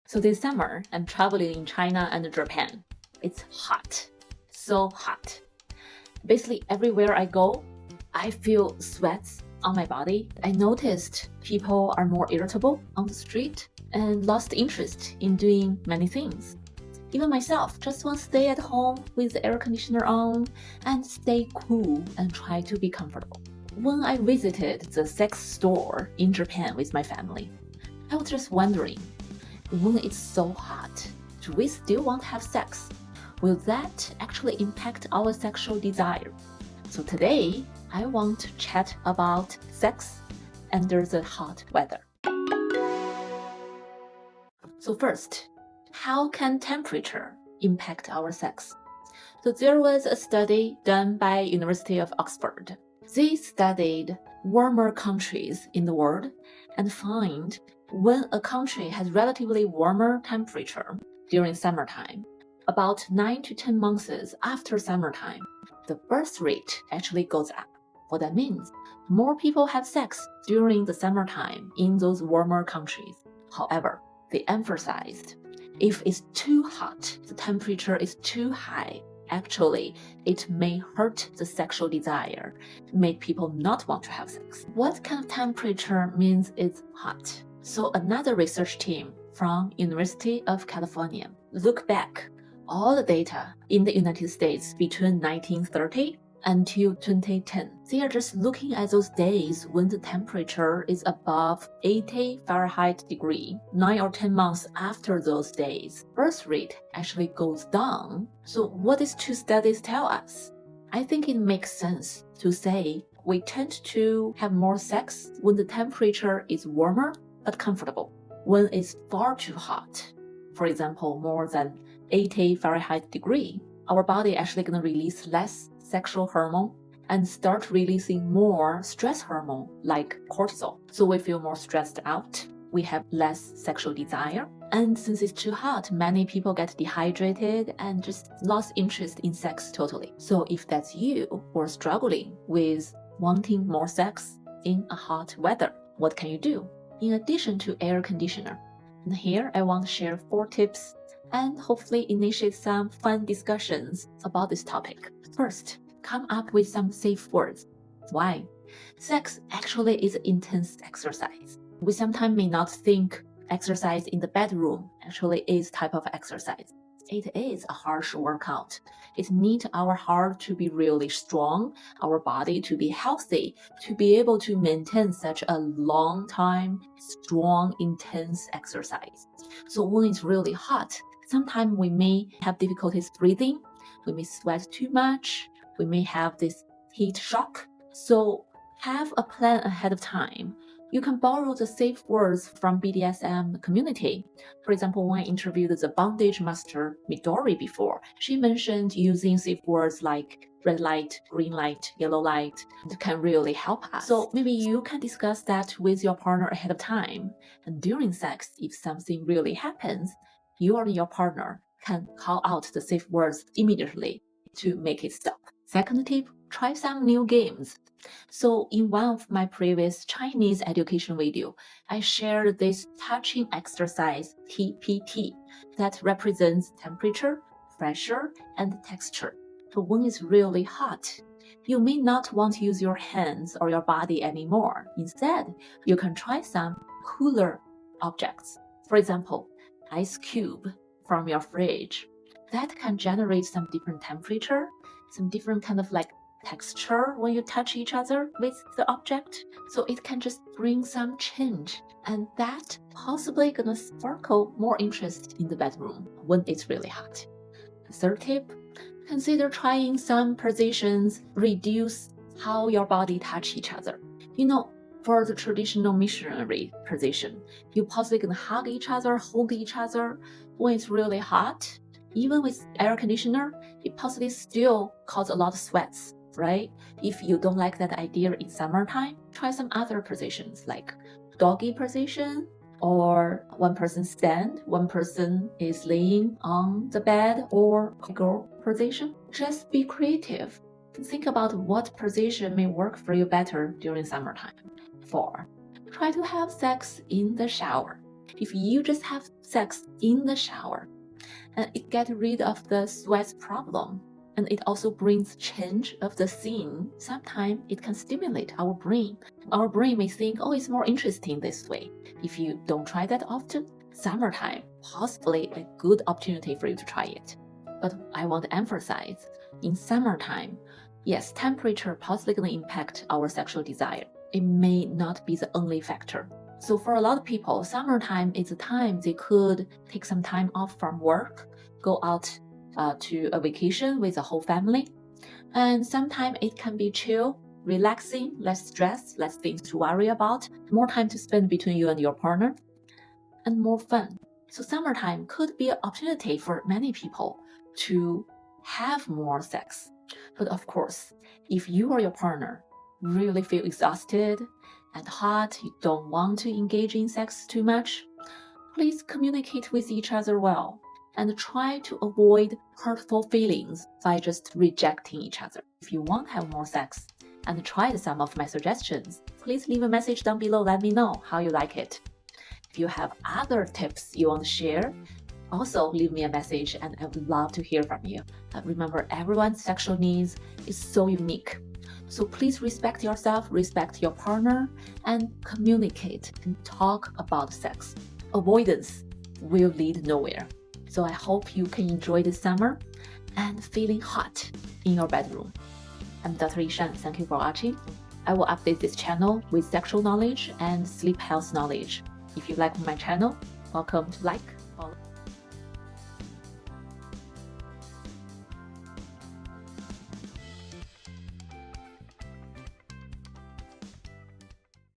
So this summer, I'm traveling in China and Japan. It's hot, so hot. Basically, everywhere I go, I feel sweats on my body. I noticed people are more irritable on the street and lost interest in doing many things. Even myself just want to stay at home with the air conditioner on and stay cool and try to be comfortable. When I visited the sex store in Japan with my family, I was just wondering, when it's so hot, do we still want to have sex? Will that actually impact our sexual desire? So today, I want to chat about sex under the hot weather. So first, how can temperature impact our sex? So there was a study done by University of Oxford. They studied warmer countries in the world and find when a country has relatively warmer temperature during summertime, about 9 to 10 months after summertime, the birth rate actually goes up. What that means, more people have sex during the summertime in those warmer countries. However, they emphasized if it's too hot, the temperature is too high, actually, it may hurt the sexual desire, make people not want to have sex. What kind of temperature means it's hot? So another research team from University of California look back all the data in the United States between 1930 until 2010. They are just looking at those days when the temperature is above 80 Fahrenheit degree. 9 or 10 months after those days, birth rate actually goes down. So what these two studies tell us? I think it makes sense to say we tend to have more sex when the temperature is warmer but comfortable. When it's far too hot, for example, more than 80 Fahrenheit degree, our body actually going to release less sexual hormone and start releasing more stress hormone like cortisol. So we feel more stressed out. We have less sexual desire. And since it's too hot, many people get dehydrated and just lost interest in sex totally. So if that's you or struggling with wanting more sex in a hot weather, what can you do? In addition to air conditioner. And here I want to share 4 tips and hopefully initiate some fun discussions about this topic. First, come up with some safe words. Why? Sex actually is intense exercise. We sometimes may not think exercise in the bedroom actually is type of exercise. It is a harsh workout. It needs our heart to be really strong, our body to be healthy, to be able to maintain such a long time, strong, intense exercise. So when it's really hot, sometimes we may have difficulties breathing, we may sweat too much, we may have this heat shock. So have a plan ahead of time. You can borrow the safe words from BDSM community. For example, when I interviewed the bondage master Midori before, she mentioned using safe words like red light, green light, yellow light. It can really help us. So maybe you can discuss that with your partner ahead of time. And during sex, if something really happens, you or your partner can call out the safe words immediately to make it stop. Second tip, try some new games. So in one of my previous Chinese education video, I shared this touching exercise TPT that represents temperature, pressure, and texture. So when it's really hot, you may not want to use your hands or your body anymore. Instead, you can try some cooler objects. For example, ice cube from your fridge. That can generate some different temperature, some different kind of like texture when you touch each other with the object. So it can just bring some change, and that possibly gonna sparkle more interest in the bedroom when it's really hot. Third tip, consider trying some positions, reduce how your body touch each other. For the traditional missionary position, you possibly gonna hug each other, hold each other. When it's really hot, even with air conditioner, it possibly still cause a lot of sweats, right? If you don't like that idea in summertime, try some other positions like doggy position, or one person stand, one person is laying on the bed, or girl position. Just be creative. Think about what position may work for you better during summertime. 4, try to have sex in the shower. If you just have sex in the shower. And it gets rid of the sweat problem. And it also brings change of the scene. Sometimes it can stimulate our brain. Our brain may think, oh, it's more interesting this way. If you don't try that often, summertime, possibly a good opportunity for you to try it. But I want to emphasize, in summertime, yes, temperature possibly going to impact our sexual desire. It may not be the only factor. So for a lot of people, summertime is a time they could take some time off from work, go out to a vacation with the whole family. And sometimes it can be chill, relaxing, less stress, less things to worry about, more time to spend between you and your partner, and more fun. So summertime could be an opportunity for many people to have more sex. But of course, if you or your partner really feel exhausted and hot, you don't want to engage in sex too much, please communicate with each other well and try to avoid hurtful feelings by just rejecting each other. If you want to have more sex and try some of my suggestions, please leave a message down below. Let me know how you like it. If you have other tips you want to share, also leave me a message and I would love to hear from you. Remember, everyone's sexual needs is so unique. So please respect yourself, respect your partner, and communicate and talk about sex. Avoidance will lead nowhere. So I hope you can enjoy this summer and feeling hot in your bedroom. I'm Dr. Yishan. Thank you for watching. I will update this channel with sexual knowledge and sleep health knowledge. If you like my channel, welcome to like, follow.